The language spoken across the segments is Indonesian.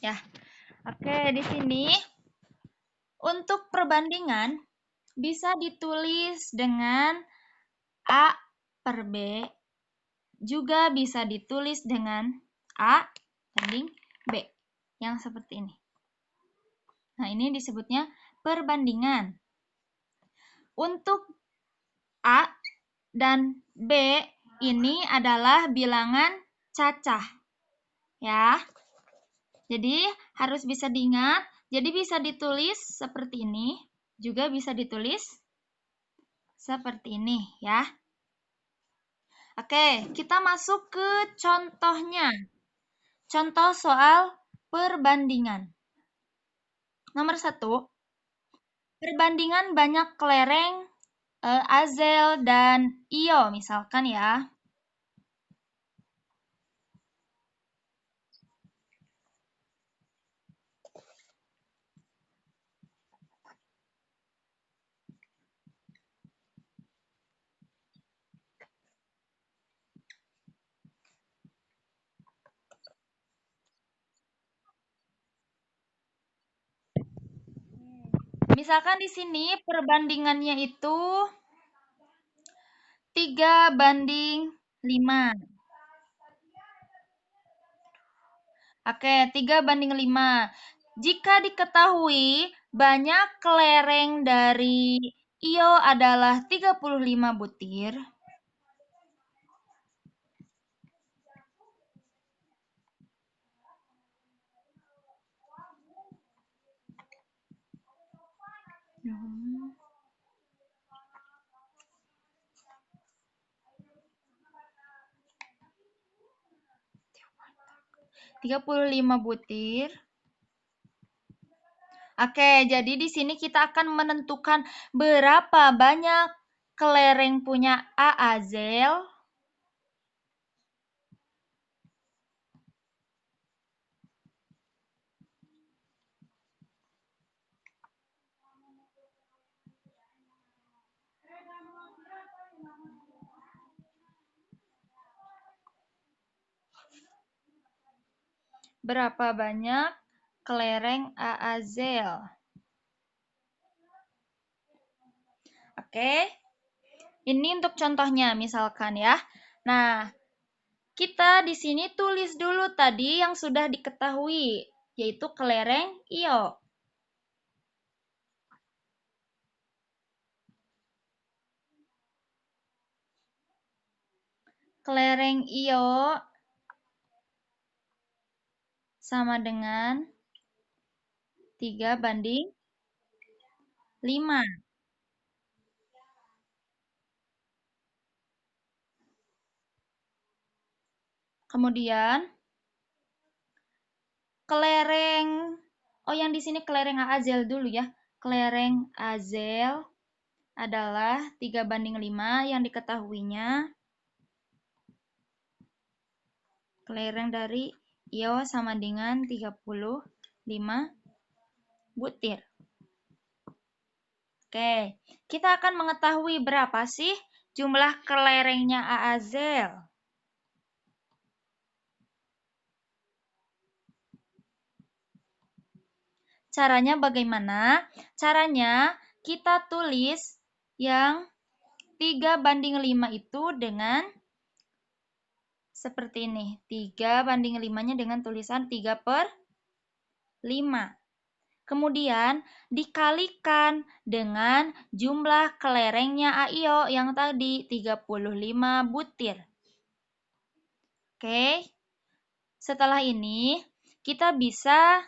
Ya. Oke, di sini untuk perbandingan bisa ditulis dengan A per B, juga bisa ditulis dengan A banding B, yang seperti ini. Nah, ini disebutnya perbandingan. Untuk A dan B ini adalah bilangan cacah, ya. Jadi harus bisa diingat. Jadi bisa ditulis seperti ini, juga bisa ditulis seperti ini, ya. Oke, kita masuk ke contohnya. Contoh soal perbandingan. Nomor 1, perbandingan banyak kelereng azel dan io, misalkan ya. Misalkan di sini perbandingannya itu 3:5. Oke, 3:5. Jika diketahui banyak kelereng dari io adalah 35 butir, hmm, 35 butir. Oke, jadi di sini kita akan menentukan berapa banyak kelereng punya Aazel. Berapa banyak kelereng Aazel? Oke, ini untuk contohnya misalkan ya. Nah, kita di sini tulis dulu tadi yang sudah diketahui, yaitu kelereng io. Kelereng io sama dengan 3:5. Kemudian kelereng, yang di sini kelereng Azel dulu ya. Kelereng Azel adalah 3:5 yang diketahuinya. Kelereng dari io sama dengan 35 butir. Oke, kita akan mengetahui berapa sih jumlah kelerengnya Aazel. Caranya bagaimana? Caranya kita tulis yang 3:5 itu dengan seperti ini. 3:5-nya dengan tulisan 3/5. Kemudian dikalikan dengan jumlah kelerengnya AIO yang tadi 35 butir. Oke. Setelah ini kita bisa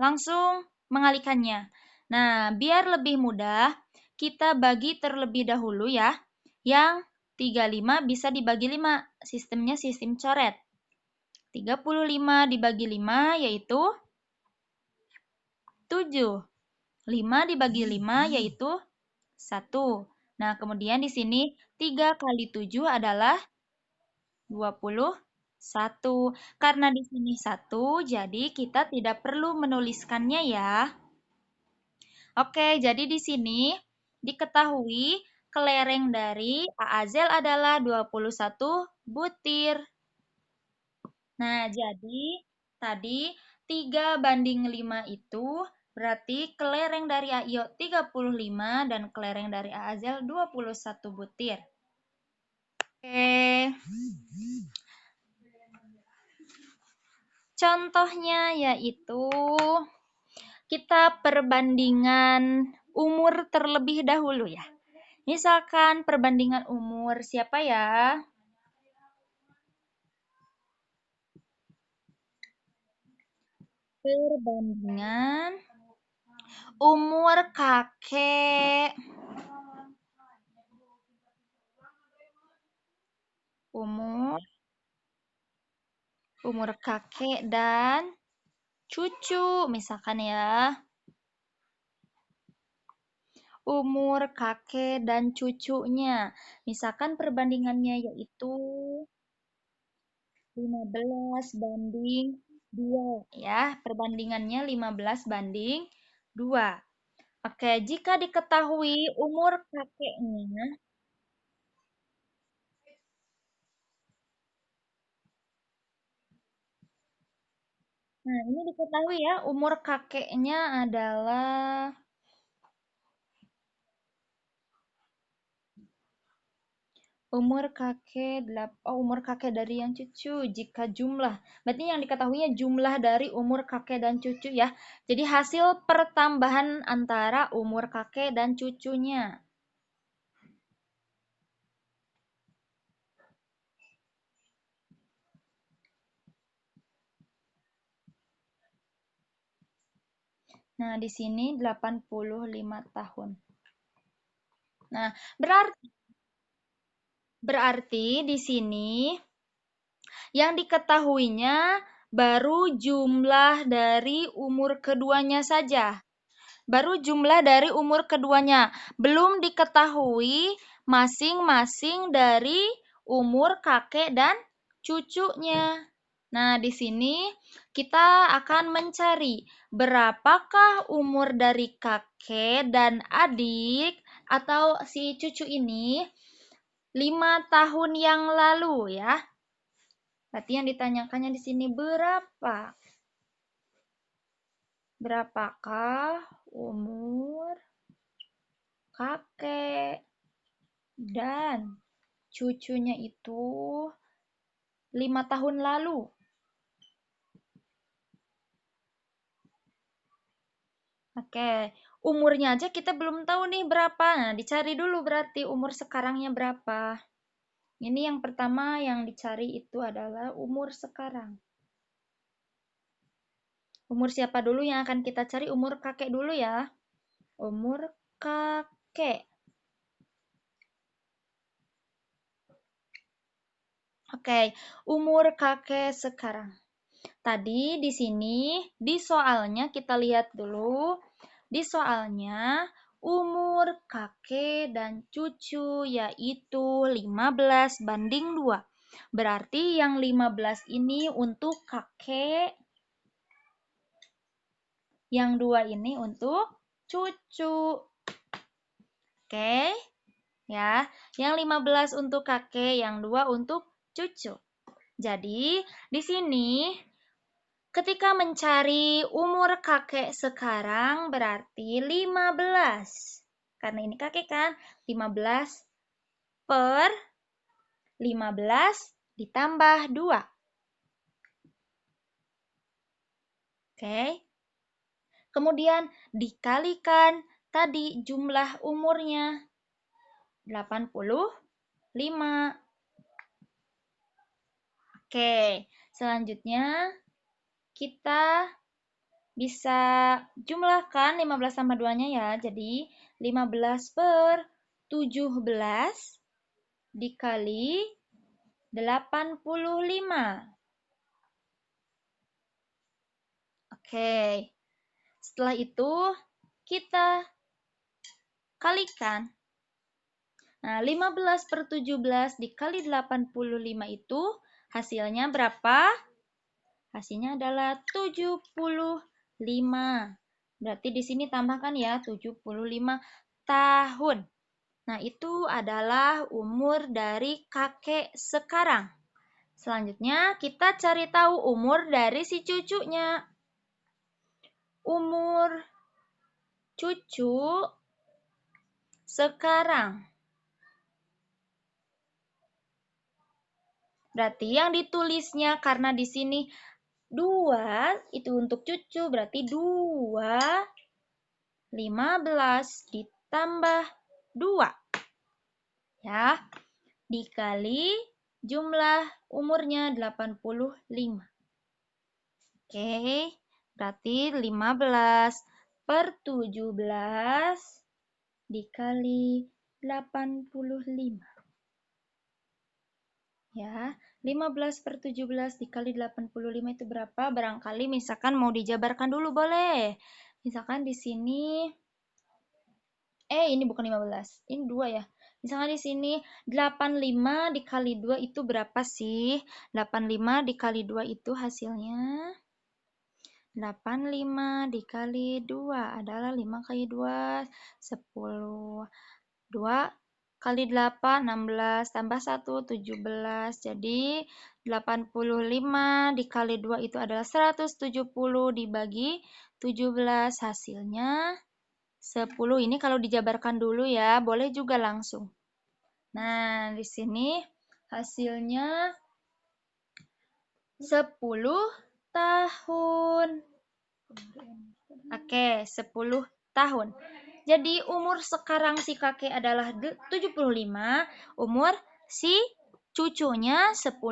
langsung mengalikannya. Nah, biar lebih mudah, kita bagi terlebih dahulu ya. Yang 35 bisa dibagi 5. Sistemnya sistem coret. 35 dibagi 5 yaitu 7. 5 dibagi 5 yaitu 1. Nah, kemudian di sini 3 kali 7 adalah 21. Karena di sini 1, jadi kita tidak perlu menuliskannya ya. Oke, jadi di sini diketahui kelereng dari Aazel adalah 21 butir. Nah, jadi tadi 3:5 itu berarti kelereng dari Aio 35 dan kelereng dari Azel 21 butir. Oke. Contohnya yaitu kita perbandingan umur terlebih dahulu ya. Misalkan perbandingan umur siapa ya? Perbandingan umur kakek. Umur kakek dan cucu misalkan ya. Umur kakek dan cucunya. Misalkan perbandingannya yaitu 15:2 ya. Perbandingannya 15:2. Oke, jika diketahui umur kakeknya, nah ini diketahui ya, umur kakeknya adalah umur kakek dari yang cucu. Jika jumlah, berarti yang diketahuinya jumlah dari umur kakek dan cucu ya. Jadi hasil pertambahan antara umur kakek dan cucunya. Nah, di sini 85 tahun. Nah, berarti di sini yang diketahuinya baru jumlah dari umur keduanya saja. Baru jumlah dari umur keduanya. Belum diketahui masing-masing dari umur kakek dan cucunya. Nah, di sini kita akan mencari berapakah umur dari kakek dan adik atau si cucu ini 5 tahun yang lalu ya. Berarti yang ditanyakannya di sini berapa? Berapakah umur kakek dan cucunya itu 5 tahun lalu? Oke, umurnya aja kita belum tahu nih berapa. Nah, dicari dulu berarti umur sekarangnya berapa. Ini yang pertama yang dicari itu adalah umur sekarang. Umur siapa dulu yang akan kita cari? Umur kakek dulu ya. Umur kakek. Oke, umur kakek sekarang. Tadi di sini, di soalnya kita lihat dulu. Di soalnya, umur kakek dan cucu yaitu 15:2. Berarti yang 15 ini untuk kakek, yang 2 ini untuk cucu. Oke, ya. Yang 15 untuk kakek, yang 2 untuk cucu. Jadi, di sini ketika mencari umur kakek sekarang berarti 15. Karena ini kakek kan, 15 per 15 ditambah 2. Oke. Kemudian dikalikan tadi jumlah umurnya 85. Oke, selanjutnya kita bisa jumlahkan 15 tambah 2-nya ya. Jadi 15 per 17 dikali 85. Oke. Setelah itu kita kalikan. Nah, 15 per 17 dikali 85 itu hasilnya berapa? Hasilnya adalah 75. Berarti di sini tambahkan ya 75 tahun. Nah, itu adalah umur dari kakek sekarang. Selanjutnya, kita cari tahu umur dari si cucunya. umur cucu sekarang. Berarti yang ditulisnya karena di sini 2 itu untuk cucu, berarti 15 ditambah 2. Ya, dikali jumlah umurnya 85. Oke, berarti 15/17 dikali 85. Ya, 15/17 dikali 85 itu berapa? Barangkali misalkan mau dijabarkan dulu boleh. Misalkan di sini ini bukan 15. Ini 2 ya. Misalkan di sini 85 dikali 2 itu berapa sih? 85 dikali 2 itu hasilnya 85 dikali 2 adalah 5 kali 2 10. 2 kali 8 16 tambah 1 17. Jadi 85 dikali 2 itu adalah 170 dibagi 17 hasilnya 10. Ini kalau dijabarkan dulu ya, boleh juga langsung. Nah, di sini hasilnya 10 tahun. Oke, 10 tahun. Jadi umur sekarang si kakek adalah 75, umur si cucunya 10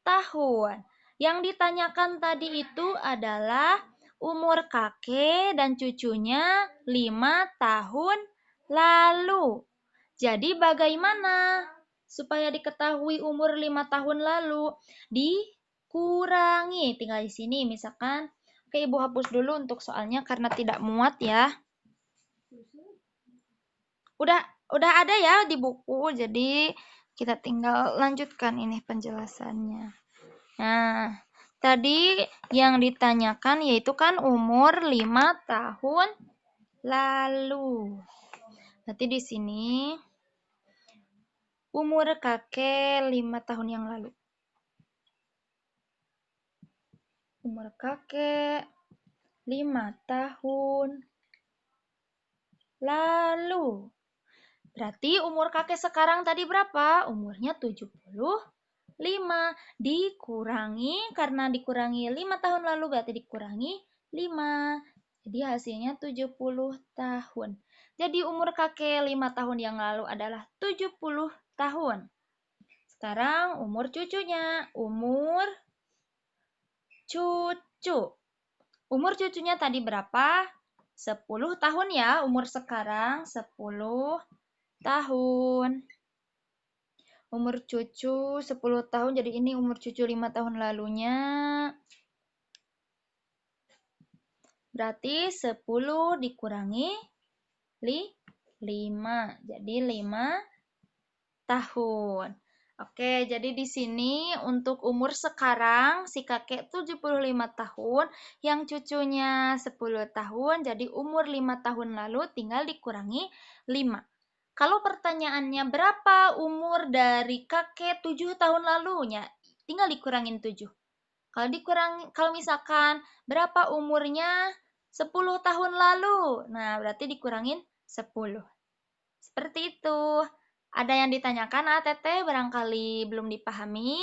tahun. Yang ditanyakan tadi itu adalah umur kakek dan cucunya 5 tahun lalu. Jadi bagaimana supaya diketahui umur 5 tahun lalu? Dikurangi. Tinggal di sini misalkan. Oke, Ibu hapus dulu untuk soalnya karena tidak muat ya. Udah ada ya di buku, jadi kita tinggal lanjutkan ini penjelasannya. Nah, tadi yang ditanyakan yaitu kan umur 5 tahun lalu. Berarti di sini umur kakek 5 tahun yang lalu. Umur kakek 5 tahun lalu. Berarti umur kakek sekarang tadi berapa? Umurnya 75. Dikurangi, karena dikurangi 5 tahun lalu berarti dikurangi 5. Jadi hasilnya 70 tahun. Jadi umur kakek 5 tahun yang lalu adalah 70 tahun. Sekarang umur cucunya. Umur cucu. Umur cucunya tadi berapa? 10 tahun ya. Umur sekarang 10 tahun. Umur cucu 10 tahun, jadi ini umur cucu 5 tahun lalunya. Berarti 10 dikurangi 5. Jadi 5 tahun. Oke, jadi di sini untuk umur sekarang si kakek 75 tahun, yang cucunya 10 tahun, jadi umur 5 tahun lalu tinggal dikurangi 5. Kalau pertanyaannya berapa umur dari kakek 7 tahun lalunya, tinggal dikurangin 7. Kalau misalkan berapa umurnya 10 tahun lalu, nah berarti dikurangin 10. Seperti itu. Ada yang ditanyakan, Teteh barangkali belum dipahami?